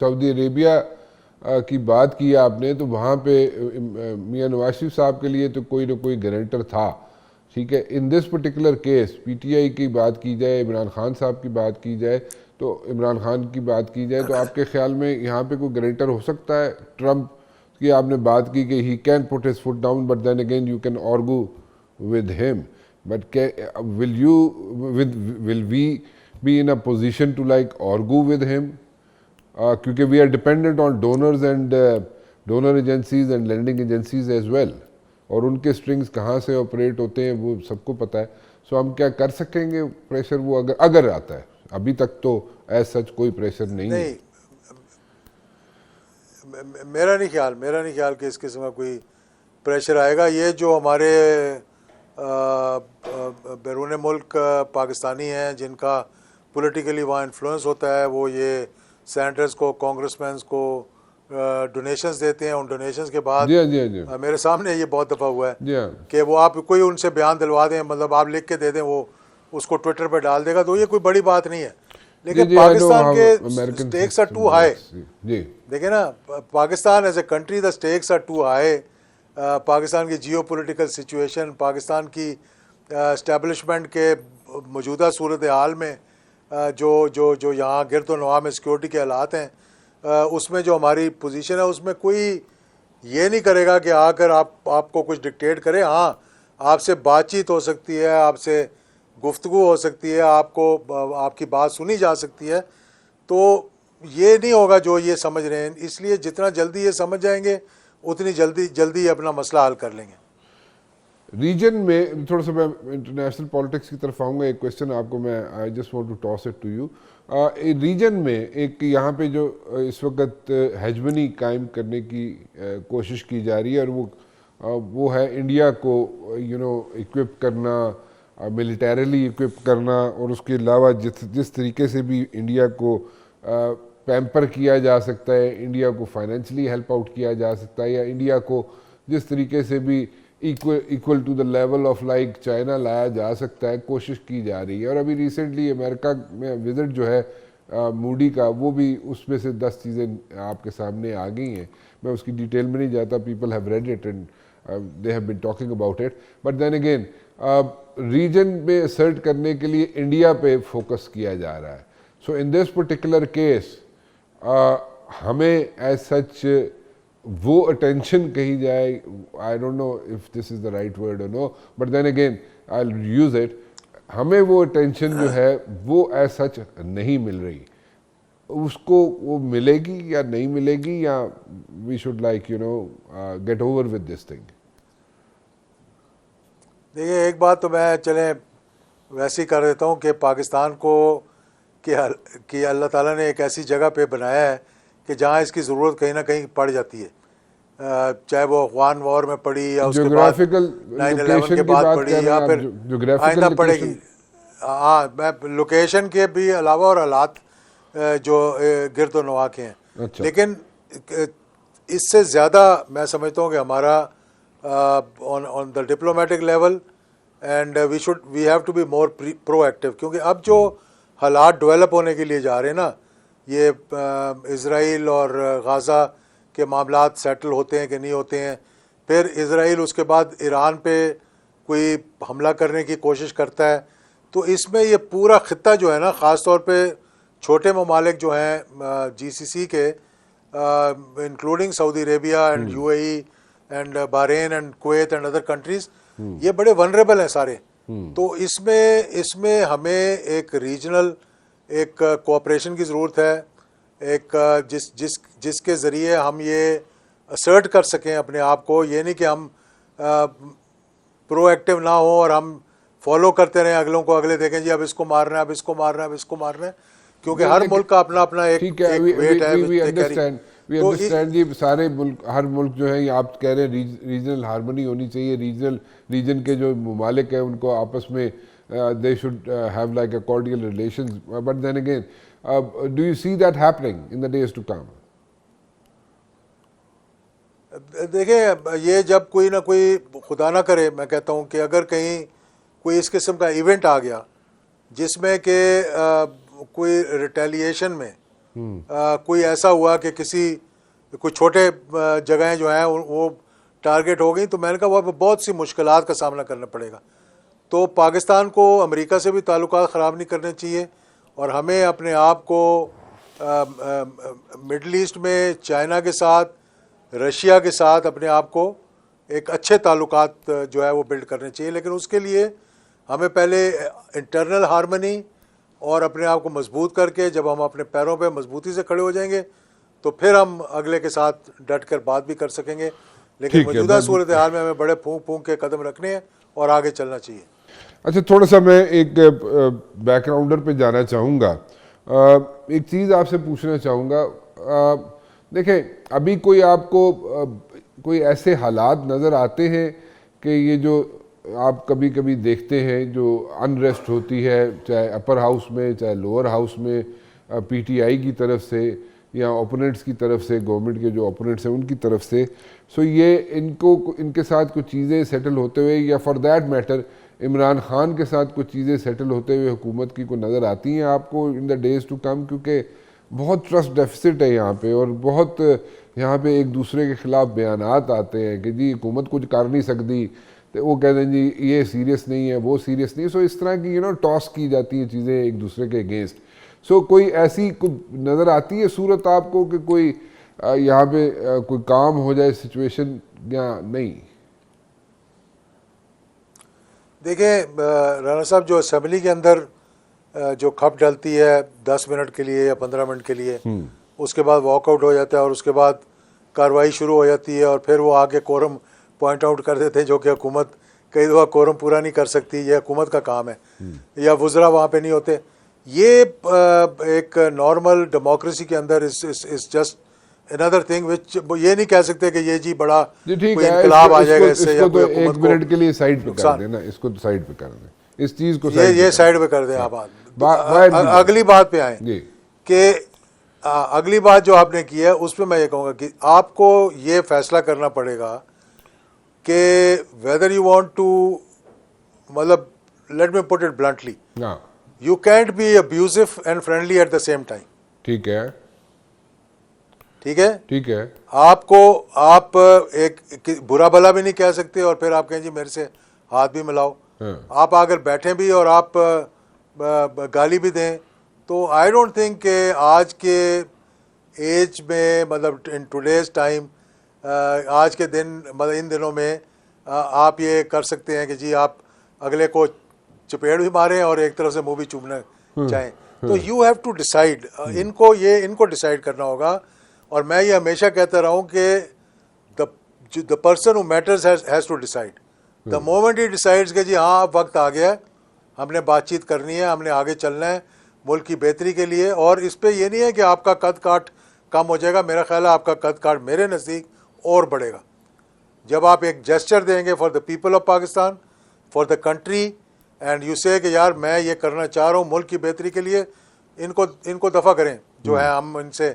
Saudi Arabia की बात की आपने, तो वहाँ पे मियां नवाज शरीफ साहब के लिए तो कोई ना कोई गारंटर था, ठीक है। इन दिस पर्टिकुलर केस पीटीआई की बात की जाए, इमरान खान साहब की बात की जाए, तो इमरान खान की बात की जाए, तो आपके ख्याल में यहाँ पे कोई गारंटर हो सकता है? ट्रम्प की आपने बात की कि he can put his foot down, but then again you can argue with him, but will we be in a position to like argue with him, क्योंकि we are dependent on donors and donor agencies and lending agencies as well, और उनके strings कहाँ से operate होते हैं वो सबको पता है। सो हम क्या कर सकेंगे प्रेशर, वो अगर आता है? अभी तक तो एज सच कोई प्रेशर नहीं है। नहीं, मेरा नहीं ख्याल कि इस किस्म का कोई प्रेशर आएगा। ये जो हमारे बैरून मुल्क पाकिस्तानी हैं जिनका पॉलिटिकली वहाँ इन्फ्लुएंस होता है, वो ये सेनेटर्स को, कांग्रेसमैन को डोनेशंस देते हैं। उन डोनेशंस के बाद मेरे सामने ये बहुत दफ़ा हुआ है कि वो आप कोई उनसे बयान दिलवा दें, मतलब आप लिख के दे दें, वो उसको ट्विटर पर डाल देगा, तो ये कोई बड़ी बात नहीं है। लेकिन पाकिस्तान के स्टेक्स आर टू हाई। देखें ना, Pakistan as a country the stakes are too high. Pakistan की जियो पोलिटिकल सिचुएशन, पाकिस्तान की इस्टेब्लिशमेंट के मौजूदा सूरत हाल में जो जो जो यहाँ गिरद नवा में सिक्योरिटी के हालात हैं, उसमें जो हमारी पोजीशन है, उसमें कोई ये नहीं करेगा कि आकर आपको कुछ डिक्टेट करे। हाँ, आपसे बातचीत हो सकती है, आपसे गुफ्तगू हो सकती है, आपको आपकी बात सुनी जा सकती है, तो ये नहीं होगा जो ये समझ रहे हैं। इसलिए जितना जल्दी ये समझ जाएंगे उतनी जल्दी अपना मसला हल कर लेंगे। रीजन में थोड़ा सा मैं इंटरनेशनल पॉलिटिक्स की तरफ आऊँगा। एक क्वेश्चन आपको मैं I just want to toss it to you. Region में एक यहाँ पे जो इस वक्त हेजमनी कायम करने की कोशिश की जा रही है, और वो है इंडिया को इक्विप करना, मिलिटरीली इक्विप करना, और उसके अलावा जिस तरीके से भी इंडिया को पैम्पर किया जा सकता है, इंडिया को फाइनेंशियली हेल्प आउट किया जा सकता है, या इंडिया को जिस तरीके से भी equal to the level of like China लाया जा सकता है, कोशिश की जा रही है। और अभी रिसेंटली अमेरिका में विजिट जो है मूडी का, वो भी उसमें से 10 चीज़ें आपके सामने आ गई हैं। मैं उसकी डिटेल में नहीं जाता, people have read it and they have been talking about it, but then again region में असर्ट करने के लिए इंडिया पे फोकस किया जा रहा है। So in this particular case हमें एज सच वो अटेंशन कही जाए, I don't know if this is the right word और नो, but then again I will use it, हमें वो अटेंशन जो है वो एज सच नहीं मिल रही। उसको वो मिलेगी या नहीं मिलेगी, या we should like get over with this thing? देखिए, एक बात तो मैं चले वैसे ही कर देता हूँ कि पाकिस्तान को कि अल्लाह ताला ने एक ऐसी जगह पे बनाया है कि जहाँ इसकी ज़रूरत कहीं ना कहीं पड़ जाती है, चाहे वो अफगान वॉर में पड़ी या उसके बाद 9/11 के बाद पड़ी, या फिर आइंदा पड़ेगी। हाँ, मैं लोकेशन के भी अलावा और हालात जो गिरद नवा के हैं। अच्छा। लेकिन इससे ज़्यादा मैं समझता हूँ कि हमारा on the diplomatic level and we have to be more proactive, क्योंकि अब जो हालात डेवलप होने के लिए जा रहे हैं ना, ये इज़राइल और गाज़ा के मामलात सेटल होते हैं कि नहीं होते हैं, फिर इज़राइल उसके बाद ईरान पे कोई हमला करने की कोशिश करता है, तो इसमें ये पूरा ख़ित्ता जो है ना, ख़ास तौर पे छोटे ममालिक जो हैं GCC के, including Saudi Arabia and UAE and Bahrain and Kuwait and other countries, ये बड़े वनरेबल हैं सारे। तो इसमें हमें एक रीजनल एक कोऑपरेशन की ज़रूरत है, एक जिसके ज़रिए हम ये असर्ट कर सकें अपने आप को। ये नहीं कि हम प्रोएक्टिव ना हो और हम फॉलो करते रहें अगलों को, अगले देखें जी अब इसको मारना है, अब इसको मारना है, अब इसको मारना है, क्योंकि हर मुल्क का अपना अपना एक वेट है। वी अंडरस्टैंड जी, सारे मुल्क, हर मुल्क जो है, आप कह रहे हैं रीजनल हार्मनी होनी चाहिए, रीजन के जो ममालिक हैं उनको आपस में they should have like a cordial relations, but then again do you see that happening in the days to come? देखिए, ये जब कोई ना कोई, खुदा ना करे, मैं कहता हूँ कि अगर कहीं कोई इस किस्म का इवेंट आ गया जिसमें कि कोई रिटेलिएशन में कोई ऐसा हुआ कि कोई छोटे जगहें जो हैं वो टारगेट हो गई, तो मैंने कहा वह बहुत सी मुश्किलात का सामना करना पड़ेगा। तो पाकिस्तान को अमेरिका से भी ताल्लुकात ख़राब नहीं करने चाहिए, और हमें अपने आप को मिडल ईस्ट में चाइना के साथ, रशिया के साथ अपने आप को एक अच्छे ताल्लुकात जो है वो बिल्ड करने चाहिए। लेकिन उसके लिए हमें पहले इंटरनल हार्मनी और अपने आप को मजबूत करके, जब हम अपने पैरों पे मजबूती से खड़े हो जाएंगे तो फिर हम अगले के साथ डट कर बात भी कर सकेंगे। लेकिन मौजूदा सूरत हाल में हमें बड़े फूंक फूंक के कदम रखने हैं और आगे चलना चाहिए। अच्छा, थोड़ा सा मैं एक बैकग्राउंडर पे जाना चाहूँगा। एक चीज़ आपसे पूछना चाहूँगा। देखें, अभी कोई आपको कोई ऐसे हालात नज़र आते हैं कि ये जो आप कभी कभी देखते हैं जो अनरेस्ट होती है, चाहे अपर हाउस में चाहे लोअर हाउस में, पीटीआई की तरफ से या ओपोनेंट्स की तरफ से, गवर्नमेंट के जो ओपोनेंट्स हैं उनकी तरफ से, सो ये इनके साथ कुछ चीज़ें सेटल होते हुए, या for that matter Imran Khan के साथ कुछ चीज़ें सेटल होते हुए हुकूमत की को नज़र आती हैं आपको in the days to come? क्योंकि बहुत ट्रस्ट डेफिसिट है यहाँ पे, और बहुत यहाँ पे एक दूसरे के ख़िलाफ़ बयानात आते हैं कि जी हुकूमत कुछ कर नहीं सकती, तो वो कहते हैं जी ये सीरियस नहीं है, वो सीरियस नहीं है। सो इस तरह की टॉस की जाती हैं चीज़ें एक दूसरे के अगेंस्ट। सो कोई ऐसी नज़र आती है सूरत आपको कि कोई यहाँ पे कोई काम हो जाए सिचुएशन या नहीं? देखिए राणा साहब, जो असेंबली के अंदर जो खप डलती है 10 मिनट के लिए या 15 मिनट के लिए, उसके बाद वॉकआउट हो जाता है और उसके बाद कार्रवाई शुरू हो जाती है, और फिर वो आके कोरम पॉइंट आउट कर देते हैं, जो कि हुकूमत कई दफ़ा कोरम पूरा नहीं कर सकती, ये हुकूमत का काम है, या वुज़रा वहाँ पे नहीं होते। ये एक नॉर्मल डेमोक्रेसी के अंदर इस जस्ट अनदर थिंग विच ये नहीं कह सकते कि ये जी बड़ा कोई इनकलाब आ जाएगा इससे, या कोई एक मिनट के लिए साइड पे कर देना, इसको साइड पे कर दें, इस चीज को ये साइड पे कर दें। आप अगली बात पे आए कि अगली बात जो आपने की है उस पर मैं ये कहूँगा कि आपको ये फैसला करना पड़ेगा कि वेदर यू वांट टू, मतलब let me put it bluntly, you can't B abusive and friendly at the same time. ठीक है, ठीक है, ठीक है। आप एक बुरा भला भी नहीं कह सकते और फिर आप कहें जी मेरे से हाथ भी मिलाओ। आप अगर बैठे भी और आप गाली भी दें, तो आई डोंट थिंक कि आज के एज में, मतलब इन टुडेज टाइम, आज के दिन, मतलब इन दिनों में आप ये कर सकते हैं कि जी आप अगले को चपेट भी मारें और एक तरफ से मुंह भी चूमना चाहें। तो यू हैव टू डिसाइड, इनको डिसाइड करना होगा। और मैं ये हमेशा कहता रहा हूँ कि the person who matters has to decide. The moment ही डिसाइड्स कि जी हाँ अब वक्त आ गया है, हमने बातचीत करनी है, हमने आगे चलना है मुल्क की बेहतरी के लिए। और इस पे ये नहीं है कि आपका कद काट कम हो जाएगा, मेरा ख्याल है आपका कद काट मेरे नज़दीक और बढ़ेगा जब आप एक जेस्चर देंगे for the people of Pakistan, for the country, and you से कि यार मैं ये करना चाह रहा हूँ मुल्क की बेहतरी के लिए, इनको दफ़ा करें जो है हम इनसे